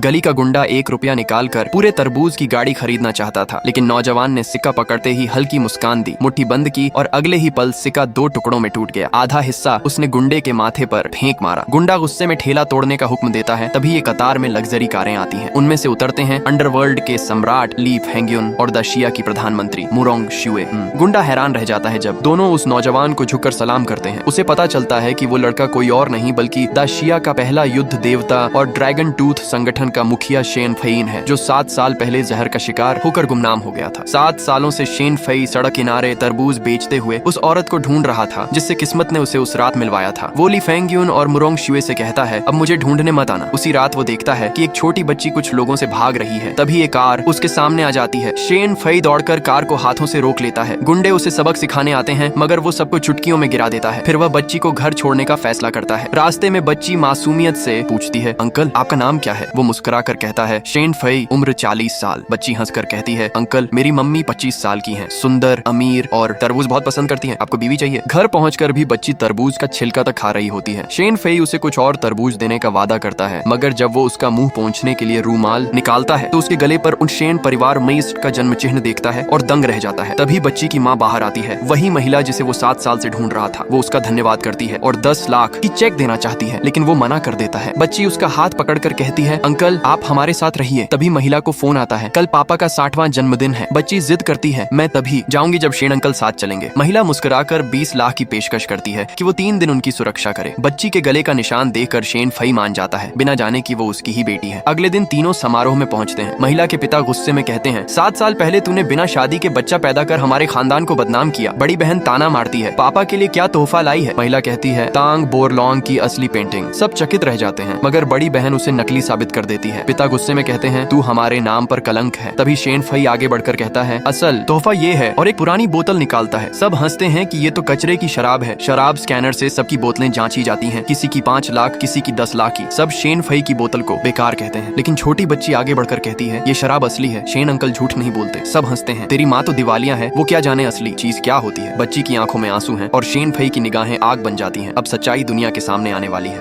गली का गुंडा 1 रुपया निकाल कर पूरे तरबूज की गाड़ी खरीदना चाहता था, लेकिन नौजवान ने सिक्का पकड़ते ही हल्की मुस्कान दी, मुट्ठी बंद की और अगले ही पल सिक्का 2 टुकड़ों में टूट गया। आधा हिस्सा उसने गुंडे के माथे पर फेंक मारा। गुंडा गुस्से में ठेला तोड़ने का हुक्म देता है। तभी ये कतार में लग्जरी कारें आती हैं। उनमें से उतरते हैं अंडरवर्ल्ड के सम्राट ली फेंगियुन और द शिया की प्रधानमंत्री मुरोंग शुए। गुंडा हैरान रह जाता है जब दोनों उस नौजवान को झुककर सलाम करते हैं। उसे पता चलता है कि वो लड़का कोई और नहीं बल्कि द शिया का पहला युद्ध देवता और ड्रैगन टूथ संगठन का मुखिया शेन फेइन है, जो 7 साल पहले जहर का शिकार होकर गुमनाम हो गया था। 7 सालों से शेन फेई सड़क किनारे तरबूज बेचते हुए उस औरत को ढूंढ रहा था जिससे किस्मत ने उसे उस रात मिलवाया था। वो ली फेंगियुन और मुरोंग शुए से कहता है, अब मुझे ढूंढने मत आना। उसी रात वो देखता है कि एक छोटी बच्ची कुछ लोगों से भाग रही है। तभी एक कार उसके सामने आ जाती है। शेन फेई दौड़कर कार को हाथों से रोक लेता है। गुंडे उसे सबक सिखाने आते हैं, मगर वो सबको चुटकियों में गिरा देता है। फिर वह बच्ची को घर छोड़ने का फैसला करता है। रास्ते में बच्ची मासूमियत से पूछती है, अंकल आपका नाम क्या है? वो मुस्कुरा कर कहता है, शेन फेई, उम्र 40 साल। बच्ची हंसकर कहती है, अंकल मेरी मम्मी 25 साल की हैं, सुंदर, अमीर और तरबूज बहुत पसंद करती हैं। आपको बीवी चाहिए? घर पहुंचकर भी बच्ची तरबूज का छिलका तक खा रही होती है। शेन फेई उसे कुछ और तरबूज देने का वादा करता है, मगर जब वो उसका मुंह पोंछने के लिए रूमाल निकालता है तो उसके गले पर उन शेन परिवार मेइस्ट का जन्म चिन्ह देखता है और दंग रह जाता है। तभी बच्ची की माँ बाहर आती है। वही महिला जिसे वो 7 साल से ढूंढ रहा था। वो उसका धन्यवाद करती है और 10 लाख की चेक देना चाहती है, लेकिन वो मना कर देता है। बच्ची उसका हाथ पकड़कर कहती है, अंकल आप हमारे साथ रहिए। तभी महिला को फोन आता है, कल पापा का 60वां जन्मदिन है। बच्ची जिद करती है, मैं तभी जाऊंगी जब शेन अंकल साथ चलेंगे। महिला मुस्कुराकर 20 लाख की पेशकश करती है कि वो 3 दिन उनकी सुरक्षा करे। बच्ची के गले का निशान देखकर शेन फेई मान जाता है, बिना जाने कि वो उसकी ही बेटी है। अगले दिन तीनों समारोह में पहुंचते हैं। महिला के पिता गुस्से में कहते हैं, 7 साल पहले तूने बिना शादी के बच्चा पैदा कर हमारे खानदान को बदनाम किया। बड़ी बहन ताना मारती है, पापा के लिए क्या तोहफा लाई है? महिला कहती है, तांग बोरलोंग की असली पेंटिंग। सब चकित रह जाते हैं, मगर बड़ी बहन उसे नकली साबित कर देती है। पिता गुस्से में कहते हैं, तू हमारे नाम पर कलंक है। तभी शेन फेई आगे बढ़कर कहता है, असल तोहफा ये है, और एक पुरानी बोतल निकालता है। सब हंसते हैं कि ये तो कचरे की शराब है। शराब स्कैनर से सबकी बोतलें जांची जाती हैं, किसी की 5 लाख, किसी की 10 लाख की। सब शेन फेई की बोतल को बेकार कहते हैं, लेकिन छोटी बच्ची आगे बढ़कर कहती है, ये शराब असली है। शेन अंकल झूठ नहीं बोलते। सब हंसते हैं, तेरी माँ तो दिवालिया है, वो क्या जाने असली चीज क्या होती है। बच्ची की आंखों में आंसू हैं और शेन फेई की निगाहें आग बन जाती हैं। अब सच्चाई दुनिया के सामने आने वाली है।